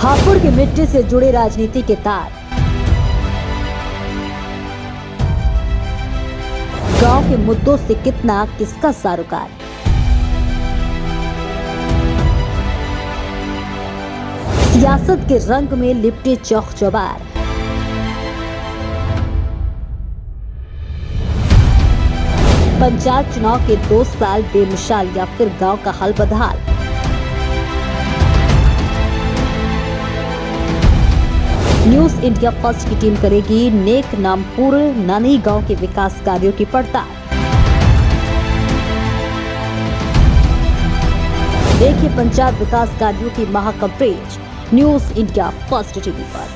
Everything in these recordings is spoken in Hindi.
हापुड़ की मिट्टी से जुड़े राजनीति के तार। गांव के मुद्दों से कितना किसका सारोकार। सियासत के रंग में लिपटे चौक चौबार। पंचायत चुनाव के 2 साल बेमिसाल या फिर गांव का हाल बदहाल। न्यूज इंडिया फर्स्ट की टीम करेगी नेक नामपुर नानी गांव के विकास कार्यों की पड़ताल। देखिए पंचायत विकास कार्यों की महा coverage news India first TV पर।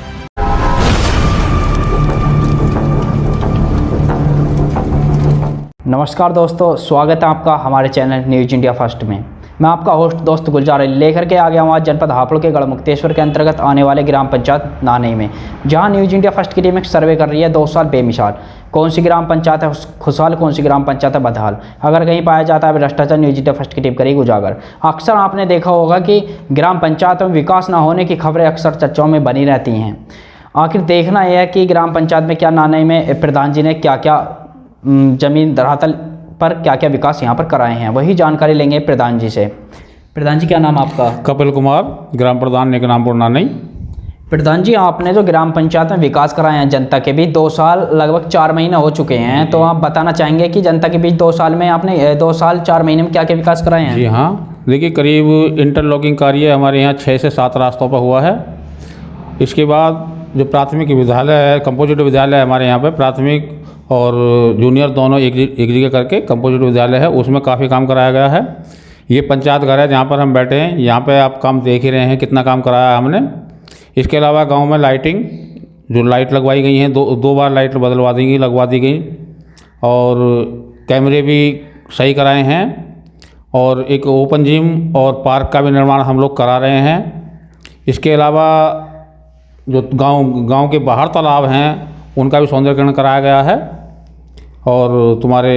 नमस्कार दोस्तों, स्वागत है आपका हमारे चैनल न्यूज इंडिया फर्स्ट में। मैं आपका होस्ट दोस्त गुलजार अली लेकर के आ गया हूँ आज जनपद हापुड़ के गढ़मुक्तेश्वर के अंतर्गत आने वाले ग्राम पंचायत नानई में, जहां न्यूज इंडिया फर्स्ट की टीम एक सर्वे कर रही है 2 साल बेमिसाल। कौन सी ग्राम पंचायत है खुशहाल, कौन सी ग्राम पंचायत है बदहाल। अगर कहीं पाया जाता है भ्रष्टाचार, न्यूज इंडिया फर्स्ट की टीम करेगी उजागर। अक्सर आपने देखा होगा कि ग्राम पंचायत में विकास न होने की खबरें अक्सर चर्चाओं में बनी रहती हैं। आखिर देखना यह है कि ग्राम पंचायत में क्या नानई में प्रधान जी ने क्या क्या जमीन धरातल पर क्या क्या विकास यहाँ पर कराए हैं, वही जानकारी लेंगे प्रधान जी से। प्रधान जी, क्या नाम आपका? कपिल कुमार, ग्राम प्रधान नेक नामपुर नानई। प्रधान जी, आपने जो ग्राम पंचायत में विकास कराए हैं जनता के बीच 2 साल लगभग 4 महीने हो चुके हैं, तो आप बताना चाहेंगे कि जनता के बीच 2 साल में आपने 2 साल 4 महीने में क्या क्या विकास कराए हैं? जी हाँ, देखिए करीब इंटरलॉकिंग कार्य हमारे यहाँ 6 से 7 रास्तों पर हुआ है। इसके बाद जो प्राथमिक विद्यालय है, कंपोजिट विद्यालय है हमारे यहाँ पे, प्राथमिक और जूनियर दोनों एक जगह करके कंपोजिट विद्यालय है, उसमें काफ़ी काम कराया गया है। ये पंचायत घर है जहाँ पर हम बैठे हैं, यहाँ पे आप काम देख ही रहे हैं कितना काम कराया है हमने। इसके अलावा गांव में लाइटिंग, जो लाइट लगवाई गई हैं, दो बार लाइट लगवा दी गई, और कैमरे भी सही कराए हैं, और एक ओपन जिम और पार्क का भी निर्माण हम लोग करा रहे हैं। इसके अलावा जो गांव के बाहर तालाब हैं उनका भी सौंदर्यीकरण कराया गया है, और तुम्हारे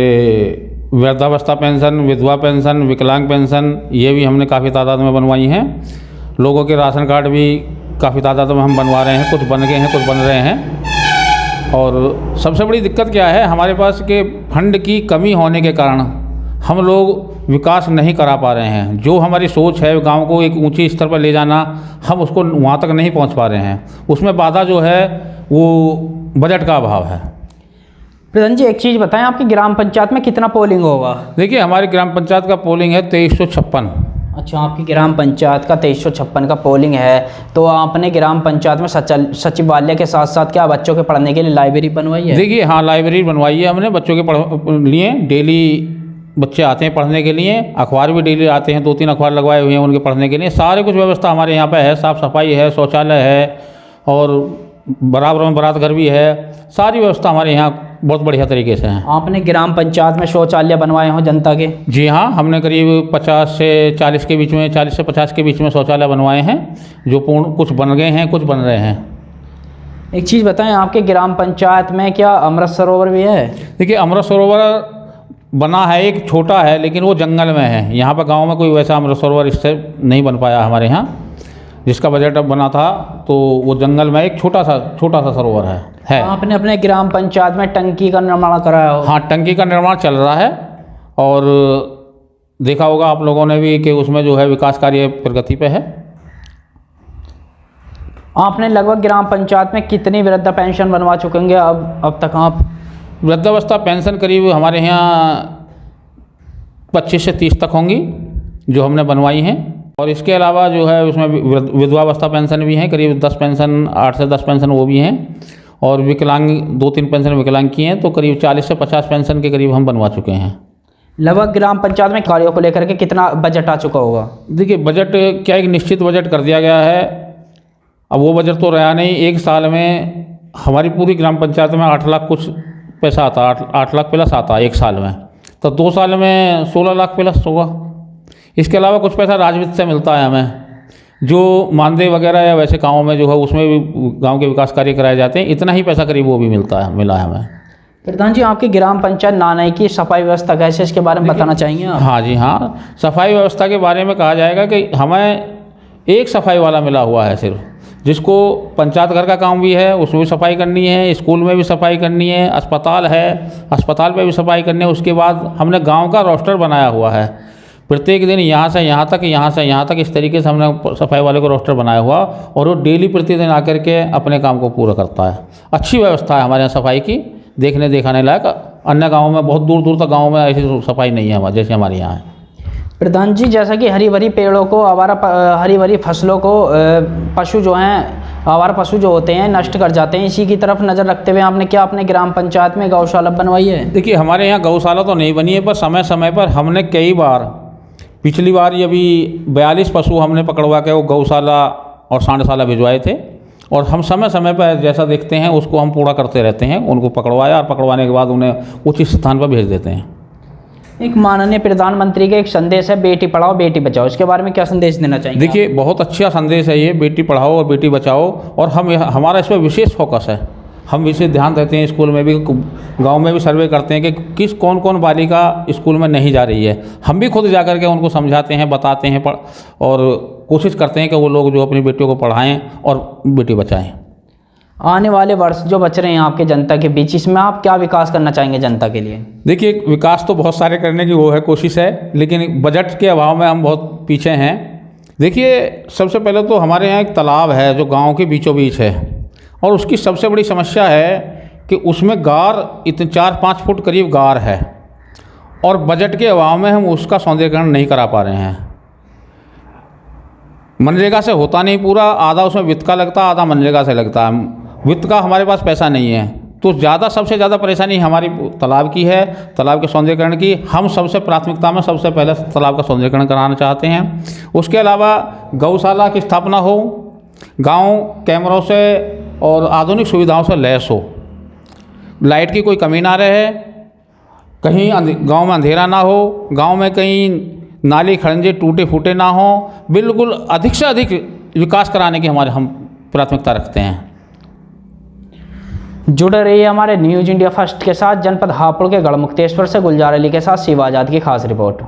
वृद्धावस्था पेंशन, विधवा पेंशन, विकलांग पेंशन ये भी हमने काफ़ी तादाद में बनवाई हैं। लोगों के राशन कार्ड भी काफ़ी तादाद में हम बनवा रहे हैं, कुछ बन गए हैं, कुछ बन रहे हैं। और सबसे बड़ी दिक्कत क्या है, हमारे पास के फंड की कमी होने के कारण हम लोग विकास नहीं करा पा रहे हैं। जो हमारी सोच है गांव को एक ऊंची स्तर पर ले जाना, हम उसको वहाँ तक नहीं पहुँच पा रहे हैं। उसमें बाधा जो है वो बजट का अभाव है। प्रधान जी, एक चीज़ बताएं, आपकी ग्राम पंचायत में कितना पोलिंग होगा? देखिए हमारी ग्राम पंचायत का पोलिंग है 2356। अच्छा, आपकी ग्राम पंचायत का 2356 का पोलिंग है, तो आपने ग्राम पंचायत में सचिवालय के साथ साथ क्या बच्चों के पढ़ने के लिए लाइब्रेरी बनवाई है? देखिए हाँ, लाइब्रेरी बनवाई है हमने बच्चों के लिए। डेली बच्चे आते हैं पढ़ने के लिए, अखबार भी डेली आते हैं, 2-3 अखबार लगवाए हुए हैं उनके पढ़ने के लिए। सारे कुछ व्यवस्था हमारे यहाँ पे है, साफ़ सफाई है, शौचालय है, और बराबर में बारात घर भी है। सारी व्यवस्था हमारे यहाँ बहुत बढ़िया तरीके से है। आपने ग्राम पंचायत में शौचालय बनवाए हों जनता के? जी हाँ, हमने करीब 50 से 40 के बीच में, 40 से 50 के बीच में शौचालय बनवाए हैं, जो पूर्ण कुछ बन गए हैं, कुछ बन रहे हैं। एक चीज़ बताएं, आपके ग्राम पंचायत में क्या अमृत सरोवर भी है? देखिए अमृत सरोवर बना है, एक छोटा है, लेकिन वो जंगल में है। यहाँ पर गाँव में कोई वैसा अमृत सरोवर इससे नहीं बन पाया हमारे यहाँ। जिसका बजट अब बना था तो वो जंगल में एक छोटा सा सरोवर है। आपने अपने ग्राम पंचायत में टंकी का निर्माण कराया हो? हाँ, टंकी का निर्माण चल रहा है, और देखा होगा आप लोगों ने भी कि उसमें जो है विकास कार्य प्रगति पे है। आपने लगभग ग्राम पंचायत में कितनी वृद्धा पेंशन बनवा चुके होंगे अब तक आप? वृद्धावस्था पेंशन करीब हमारे यहाँ 25 से 30 तक होंगी जो हमने बनवाई हैं। और इसके अलावा जो है उसमें विधवावस्था पेंशन भी हैं, करीब 10 पेंशन, 8 से 10 पेंशन वो भी हैं, और विकलांग 2-3 पेंशन विकलांग की हैं, तो करीब 40 से 50 पेंशन के करीब हम बनवा चुके हैं। लगभग ग्राम पंचायत में कार्यों को लेकर के कितना बजट आ चुका होगा? देखिए बजट क्या, एक निश्चित बजट कर दिया गया है। अब वो बजट तो रहा नहीं। एक साल में हमारी पूरी ग्राम पंचायत में 8 लाख कुछ पैसा आता, 8 लाख प्लस आता एक साल में, तो 2 साल में 16 लाख प्लस होगा। इसके अलावा कुछ पैसा राजवित्त से मिलता है हमें, जो मानदेय वगैरह या वैसे गाँव में जो है उसमें भी गांव के विकास कार्य कराए जाते हैं, इतना ही पैसा करीब वो भी मिला है हमें। प्रधान जी, आपकी ग्राम पंचायत नानई की सफाई व्यवस्था कैसे, इसके बारे में बताना चाहेंगे आप? हाँ जी हाँ, सफाई व्यवस्था के बारे में कहा जाएगा कि हमें एक सफाई वाला मिला हुआ है सिर्फ। जिसको पंचायत घर का काम भी है, उसमें भी सफाई करनी है, स्कूल में भी सफाई करनी है, अस्पताल है, अस्पताल पे भी सफाई करनी है। उसके बाद हमने गांव का रोस्टर बनाया हुआ है, प्रत्येक दिन यहाँ से यहाँ तक, यहाँ से यहाँ तक, इस तरीके से हमने सफाई वाले को रोस्टर बनाया हुआ, और वो डेली प्रतिदिन आकर के अपने काम को पूरा करता है। अच्छी व्यवस्था है हमारे यहाँ सफाई की, देखने दिखाने लायक। अन्य गाँव में, बहुत दूर दूर तक गाँव में ऐसी सफाई नहीं है जैसे हमारे यहाँ है। प्रधान जी, जैसा कि हरी भरी पेड़ों को, हरी भरी फसलों को पशु जो हैं, आवारा पशु जो होते हैं नष्ट कर जाते हैं, इसी की तरफ नज़र रखते हुए आपने क्या अपने ग्राम पंचायत में गौशाला बनवाई है? देखिए, हमारे यहाँ गौशाला तो नहीं बनी है, पर समय समय पर हमने कई बार, पिछली बार ये अभी 42 पशु हमने पकड़वा के वो गौशाला और सांडशाला भिजवाए थे, और हम समय समय पर जैसा देखते हैं उसको हम पूरा करते रहते हैं। उनको पकड़वाया और पकड़वाने के बाद उन्हें उचित स्थान पर भेज देते हैं। एक माननीय प्रधानमंत्री का एक संदेश है, बेटी पढ़ाओ बेटी बचाओ, इसके बारे में क्या संदेश देना चाहेंगे? देखिए, बहुत अच्छा संदेश है ये, बेटी पढ़ाओ और बेटी बचाओ, और हमारा इस पर विशेष फोकस है। हम विशेष ध्यान देते हैं, स्कूल में भी, गांव में भी सर्वे करते हैं कि कौन कौन बालिका स्कूल में नहीं जा रही है। हम भी खुद जा कर के उनको समझाते हैं, बताते हैं, और कोशिश करते हैं कि वो लोग जो अपनी बेटियों को पढ़ाएँ और बेटी बचाएँ। आने वाले वर्ष जो बच रहे हैं आपके जनता के बीच, इसमें आप क्या विकास करना चाहेंगे जनता के लिए? देखिए, विकास तो बहुत सारे करने की वो है, कोशिश है, लेकिन बजट के अभाव में हम बहुत पीछे हैं। देखिए, सबसे पहले तो हमारे यहाँ एक तालाब है जो गांव के बीचों बीच है, और उसकी सबसे बड़ी समस्या है कि उसमें गार, इतने 4-5 फुट करीब गार है, और बजट के अभाव में हम उसका सौंदर्यीकरण नहीं करा पा रहे हैं। मनरेगा से होता नहीं पूरा, आधा उसमें वित्त का लगता, आधा मनरेगा से लगता है। वित्त का हमारे पास पैसा नहीं है, तो सबसे ज़्यादा परेशानी हमारी तालाब की है, तालाब के सौंदर्यीकरण की। हम सबसे प्राथमिकता में सबसे पहले तालाब का सौंदर्यीकरण कराना चाहते हैं। उसके अलावा गौशाला की स्थापना हो, गांव कैमरों से और आधुनिक सुविधाओं से लैस हो, लाइट की कोई कमी ना रहे, कहीं गांव में अंधेरा ना हो, गांव में कहीं नाली खड़ंजे टूटे फूटे ना हो, बिल्कुल अधिक से अधिक विकास कराने की हम प्राथमिकता रखते हैं। जुड़े रहिए हमारे न्यूज़ इंडिया फर्स्ट के साथ। जनपद हापुड़ के गढ़मुक्तेश्वर से गुलजार अली के साथ शिवा आजाद की खास रिपोर्ट।